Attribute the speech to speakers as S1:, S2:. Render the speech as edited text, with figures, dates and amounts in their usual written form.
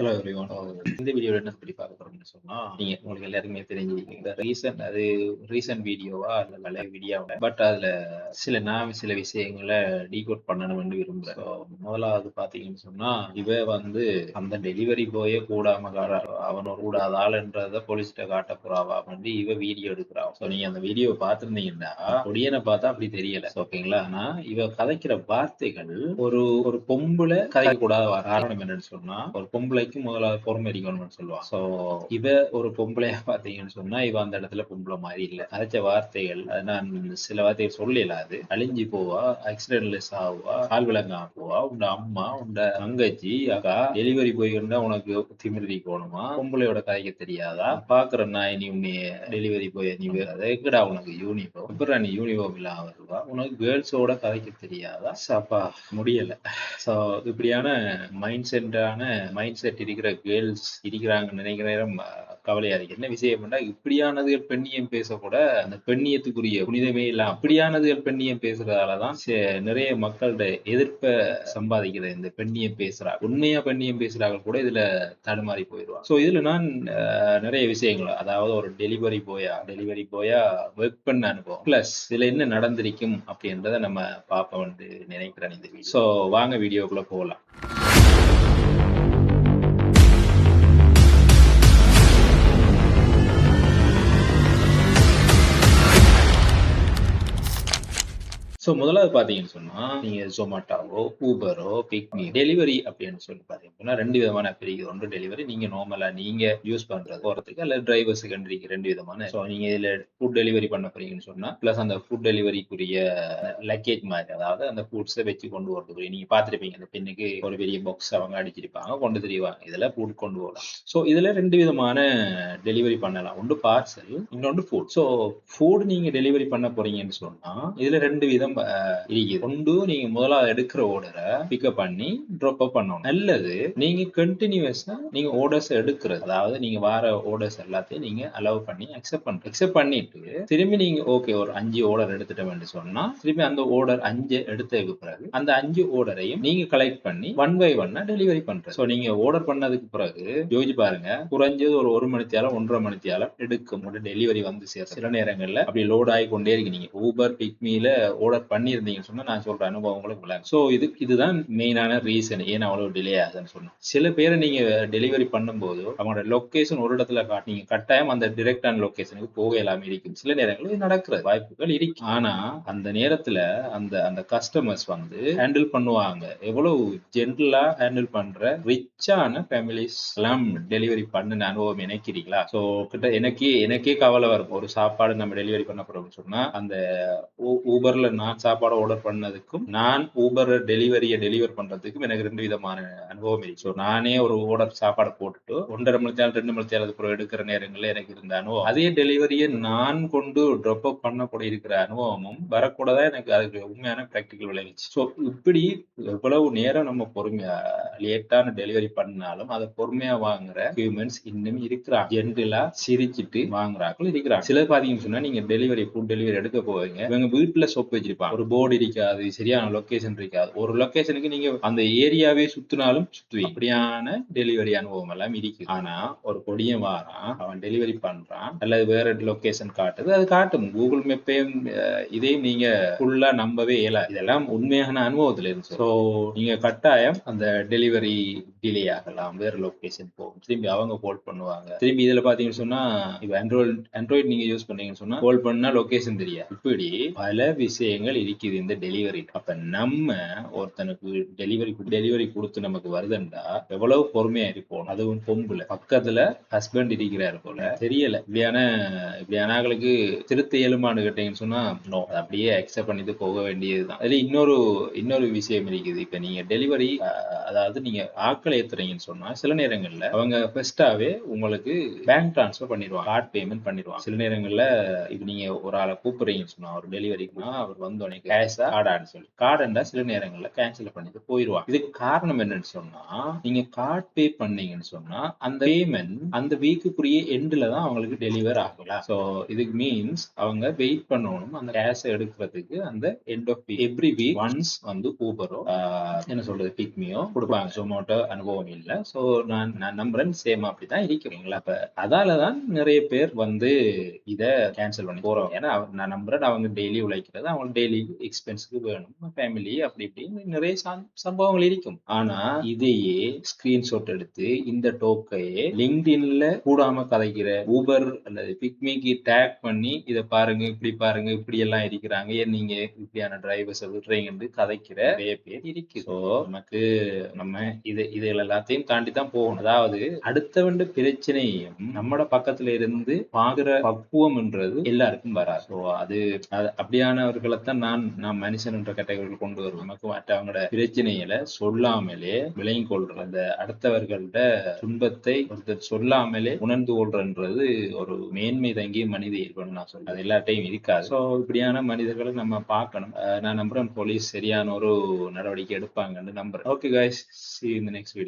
S1: Hello everyone. இந்த வீடியோல என்ன பத்தி பார்க்க போறோம்னு சொன்னா, உங்களுக்கு எல்லாருக்குமே தெரிஞ்சிருக்கும். இந்த ரீசன்ட் வீடியோவா இல்ல பழைய வீடியோவா, பட் அதுல சில விஷயங்களை டீகோட் பண்ணணும்னு விரும்புறேன். So, முதலாவது பாத்தீங்கன்னு சொன்னா, இவ வந்து அந்த டெலிவரி போயே கூடாம அவனோட கூடாத ஆளுன்றத போலீஸ்கிட்ட காட்ட போறாவா வந்து இவ வீடியோ எடுக்கிறா. ஸோ நீங்க அந்த வீடியோ பார்த்திருந்தீங்கன்னா பொடியனை பார்த்தா அப்படி தெரியல. ஓகேங்களா? ஆனா இவ கதைக்கிற வார்த்தைகள் ஒரு ஒரு பொம்பளை கதைக்க கூடாத காரணம் என்னன்னு சொன்னா, ஒரு பொம்பளைக்கு முதலாவது பொறுமை இருக்கணும்னு சொல்லுவாங்க. சோ இவ ஒரு பொம்பளையா பாத்தீங்கன்னு சொன்னா இவ அந்த இடத்துல பொம்பளை மாதிரி இல்ல. அரைச்ச வார்த்தைகள் நான் சில வார்த்தைகள் சொல்லல. அது அழிஞ்சு போவா, ஆக்சிடென்ட்லெஸ் ஆகுவா, கால் விளங்கா போவா, உண்ட அம்மா உண்ட தங்கச்சி அக்கா டெலிவரி போய் உனக்கு திமிரி போகணுமா, பொம்பளையோட கதைக்க தெரியாதா, பாக்குற நான் இனி உன்னைய டெலிவரி போய் நீ எங்கடா உனக்கு யூனிஃபார்ம், இப்ப நீ யூனிஃபார்ம் இல்லாம வருவா, உனக்கு கேர்ள்ஸோட கதைக்க தெரியாதா. அப்பா முடியல. சோ இப்படியான மைண்ட் செட் இருக்கிற கேர்ள்ஸ் இருக்கிறாங்கன்னு நினைக்கிற நேரம் கவலையா இருக்கு. என்ன விஷயம்னா, இப்படியானதுகள் பெண்ணியம் பேசக்கூட அந்த பெண்ணியத்துக்குரிய புனிதமே இல்ல. அப்படியானதுகள் பெண்ணியம் பேசுறதாலதான் நிறைய மக்களோட எதிர்ப்பை சம்பாதிக்கிறது. இந்த பெண்ணியம் பேசுறா, உண்மையா பெண்ணியம் பேசுறாங்க கூட இதுல தடுமாறி போயிடுவாங்க. சோ இதுல நான் நிறைய விஷயங்கள், அதாவது ஒரு டெலிவரி போயா ஒர்க் பண்ண அனுபவம் பிளஸ் இதுல என்ன நடந்திருக்கும் அப்படின்றத நம்ம பார்ப்போம் வந்து நினைக்கிறேன் இந்த வீடியோ. சோ வாங்க வீடியோக்குள்ள போகலாம். ஸோ முதலாவது பார்த்தீங்கன்னு சொன்னா, நீங்க ஜொமேட்டோவோ ஊபரோ பிக்மி டெலிவரி அப்படின்னு சொல்லி பார்த்தீங்கன்னா ரெண்டு விதமான பிரிக்குது. ஒன்று டெலிவரி நீங்க நார்மலா நீங்க யூஸ் பண்றது போறதுக்கு, அல்லது டிரைவர் செகண்டரிக்கு ரெண்டு விதமான. ஸோ நீங்க இதுல ஃபுட் டெலிவரி பண்ண போறீங்கன்னு சொன்னா, பிளஸ் அந்த ஃபுட் டெலிவரிக்குரிய லக்கேஜ் மாதிரி, அதாவது அந்த ஃபுட்ஸை வச்சு கொண்டு வரதுக்குரிய நீங்க பார்த்துருப்பீங்க அந்த பெண்ணுக்கு ஒரு பெரிய பாக்ஸ் அவங்க அடிச்சிருப்பாங்க, கொண்டு தெரிவாங்க இதுல ஃபுட் கொண்டு வரலாம். ஸோ இதுல ரெண்டு விதமான டெலிவரி பண்ணலாம். ஒன்று பார்சல், இன்னொன்று ஃபுட். ஸோ ஃபுட் நீங்க டெலிவரி பண்ண போறீங்கன்னு சொன்னா இதுல ரெண்டு விதம் இருக்குது. ஒன்று நீங்க முதலாவது எடுக்கிற ஆர்டரை பிக்கப் பண்ணி ட்ராப் அப் பண்ணணும், அல்லது நீங்க கண்டினியூஸா நீங்க ஆர்டர்ஸ் எடுக்கிறது, அதாவது நீங்க வார ஆர்டர்ஸ் எல்லாத்தையும் நீங்க அலோவ் பண்ணி அக்செப்ட் பண்ணிட்டு திரும்பி நீங்க ஓகே ஒரு 5 ஆர்டர் எடுத்துட்டோம்னு சொன்னா திரும்பி அந்த ஆர்டர் 5 எடுத்ததுக்கு பிறகு அந்த 5 ஆர்டரையும் நீங்க கலெக்ட் பண்ணி 1 by 1 டெலிவரி பண்றது. ஸோ நீங்க ஆர்டர் பண்ணதுக்கு பிறகு யோசிச்சு பாருங்க, குறைஞ்சது ஒரு மணி நேரம் 1.5 மணி நேரம் எடுக்கும் ஒரு டெலிவரி வந்து சேர. சில நேரங்கள்ல அப்படி லோட் ஆகி கொண்டே இருக்கு. நீங்க ஊபர் பிக்மில ஆர்டர் பண்ணியிருந்தீங்கன்னு சொன்னா நான் சொல்ற அனுபவம் உங்களுக்கு விளங்கும். ஸோ இதுதான் மெயினான ரீசன் ஏன் அவ்வளவு டிலே ஆகுதுன்னு சொன்னோம். சில பேரை நீங்க டெலிவரி பண்ணும்போது அவங்களோட லொகேஷன் ஒரு இடத்துல நீங்க கட்டாயம் அந்த டிரெக்டான லொகேஷனுக்கு போக எல்லாமே இருக்கும். சில நேரங்களில் நடக்கிற வாய்ப்புகள் இருக்கு. ஆனா அந்த நேரத்துல அந்த அந்த கஸ்டமர்ஸ் வந்து ஹேண்டில் பண்ணுவாங்க. எவ்வளவு ஜென்டலா ஹேண்டில் பண்ற ரிச்சான ஃபேமிலிஸ் எல்லாம் டெலிவரி பண்ணின அனுபவம் நினைக்கிறீங்களா? ஸோ கிட்ட எனக்கே கவலை வரும். ஒரு சாப்பாடு நம்ம டெலிவரி பண்ண போறோம்னு சொன்னா அந்த ஊபர்ல நான் சாப்பாடு ஆர்டர் பண்ணதுக்கும் நான் ஊபர் டெலிவர் பண்றதுக்கும் எனக்கு ரெண்டு விதமான அனுபவம் இருக்கு. ஸோ நானே ஒரு ஆர்டர் சாப்பாடு போட்டுட்டு 1.5 மணி நேரம் 2 மணி நேரத்துக்கு எடுக்கிற நேரங்கள்ல எனக்கு இருந்த அனுபவம், அதே டெலிவரியை நான் கொண்டு ட்ராப் அப் பண்ணக்கூடிய இருக்கிற அனுபவமும் வரக்கூடதான் எனக்கு அதுக்கு உண்மையான பிராக்டிக்கல் விளைவிச்சு. ஸோ இப்படி எவ்வளவு நேரம் நம்ம பொறுமையா லேட்டான டெலிவரி பண்ணாலும் அதை பொறுமையா வாங்குற ஹியூமன்ஸ் இன்னும் இருக்கிறாங்க. ஜென்ரலா சிரிச்சிட்டு வாங்குறாங்க இருக்கிறாங்க. சிலர் பாத்தீங்கன்னு சொன்னா நீங்க ஃபுட் டெலிவரி எடுக்க போவீங்க, இவங்க வீட்டுல சொப்பு வச்சிருப்பாங்க, ஒரு போர்டு இருக்காது, சரியான லொகேஷன் இருக்காது. ஒரு லொகேஷனுக்கு நீங்க அந்த ஏரியாவே சுத்தினாலும் சுத்துவீங்க. அப்படியான டெலிவரி அனுபவம் எல்லாம் இருக்கு. ஆனா ஒரு பொடியன் வாரான், அவன் டெலிவரி பண்றான், அல்லது வேற லொகேஷன் காட்டுது, அது காட்டும் கூகுள் மேப்பையும் இதையும் நீங்க ஃபுல்லா நம்பவே இயலாது. இதெல்லாம் உண்மையான அனுபவத்துல இருந்து. ஸோ நீங்க கட்டாயம் அந்த டெலிவரி டிலே ஆகலாம், வேற லொகேஷன் போகும், திரும்பி அவங்க கால் பண்ணுவாங்க. திரும்பி இதுல பாத்தீங்கன்னு சொன்னா இப்ப ஆண்ட்ராய்டு நீங்க யூஸ் பண்ணீங்கன்னு சொன்னா கால் பண்ணா லொகேஷன் தெரியாது. இப்படி பல விஷயங்கள் இருக்குது இந்த டெலிவரி. அப்ப நம்ம ஒருத்தனுக்கு டெலிவரி கொடுத்து நமக்கு வருதுண்டா எவ்வளவு பொறுமையா இருப்போம். அதுவும் பொம்புல பக்கத்துல ஹஸ்பண்ட் இருக்கிறாரு போல தெரியல. இப்படியானாங்களுக்கு திருத்த இயலுமானு கேட்டீங்கன்னு சொன்னா நோ, அப்படியே அக்செப்ட் பண்ணிட்டு போக வேண்டியதுதான். அதுல இன்னொரு விஷயம் இருக்குது. இப்ப நீங்க டெலிவரி அதாவது நீங்க ஆட்களை ஏத்துறீங்கன்னு சொன்னா சில நேரங்கள்ல அவங்க ஃபர்ஸ்டாவே உங்களுக்கு பேங்க் டிரான்ஸ்ஃபர் பண்ணிடுவாங்க, கார்டு பேமெண்ட் பண்ணிடுவாங்க. சில நேரங்கள்ல இப்ப நீங்க ஒரு ஆளை கூப்பிடுறீங்கன்னு சொன்னா ஒரு டெலிவரிக்குன்னா அவர் வந்தோடனே கேஷா கார்டான்னு சொல்லி கார்டுண்டா சில நேரங்கள்ல கேன்சல் பண்ணிட்டு போயிடுவாங்க. இதுக்கு காரணம் என்னன்னு சொன்னா நீங்க கார்டு பே பண்ணீங்கன்னு சொன்னா அந்த பேமெண்ட் அந்த வீக்குரிய எண்ட்ல தான் அவங்களுக்கு டெலிவர் ஆகலாம். ஸோ இதுக்கு மீன்ஸ் அவங்க வெயிட் பண்ணணும் அந்த கேஷ் எடுக்கிறதுக்கு. அந்த end of week every week once வந்து ஊபரோ என்ன சொல்றது பிக்மியோ கொடுப்பாங்க, ஜொமேட்டோ அனுபவம் இல்ல. சோ நான் நான் நம்புறேன் சேம் அப்படிதான் இருக்குங்களா. அப்ப அதாலதான் நிறைய பேர் வந்து இத கேன்சல் பண்ணி போறோம். ஏன்னா நான் நம்புறேன் அவங்க டெய்லி உழைக்கிறது, அவங்க டெய்லி எக்ஸ்பென்ஸ்க்கு வேணும், ஃபேமிலி அப்படி இப்படின்னு நிறைய சம்பவங்கள் இருக்கும். ஆனா இதையே ஸ்கிரீன்ஷாட் எடுத்து இந்த டோக்கையே லிங்க்டின்ல கூடாம கதைக்கிற ஊபர் அல்லது பிக்மிக்கு டேக் பண்ணி இதை பாருங்க, இப்படி பாருங்க, இப்படி எல்லாம் இருக்கிறாங்க, ஏன் நீங்க இப்படியான டிரைவர்ஸ் விடுறீங்கன்னு கதைக்கிற நிறைய பேர் இருக்கு. ஸோ நமக்கு நம்ம இது எல்லாத்தையும் தாண்டி தான் போகணும். அதாவது அடுத்தவண்ட பிரச்சனையும் நம்மட பக்கத்துல இருந்து பாக்குற பக்குவம்ன்றது எல்லாருக்கும் வராது. ஸோ அது அப்படியானவர்களைத்தான் நான் மனுஷன் என்ற கேட்டகரியில் கொண்டு வருவேன். நமக்கு மற்றவங்களோட பிரச்சனைகளை சொல்லாமலே விளங்கி கொள்றது, அந்த அடுத்தவர்கள்ட துன்பத்தை ஒருத்தர் சொல்லாமலே உணர்ந்து கொள்றன்றது ஒரு மேன்மை தங்கிய மனித இயல்புன்னு நான் சொல்றேன். அது எல்லாட்டையும் இருக்காது. ஸோ இப்படியான மனிதர்களை நம்ம பார்க்கணும். நான் நம்புறேன் போலீஸ் சரியான ஒரு நடவடிக்கை எடுப்பாங்கன்னு நம்புறேன். Okay guys, see you in the next video.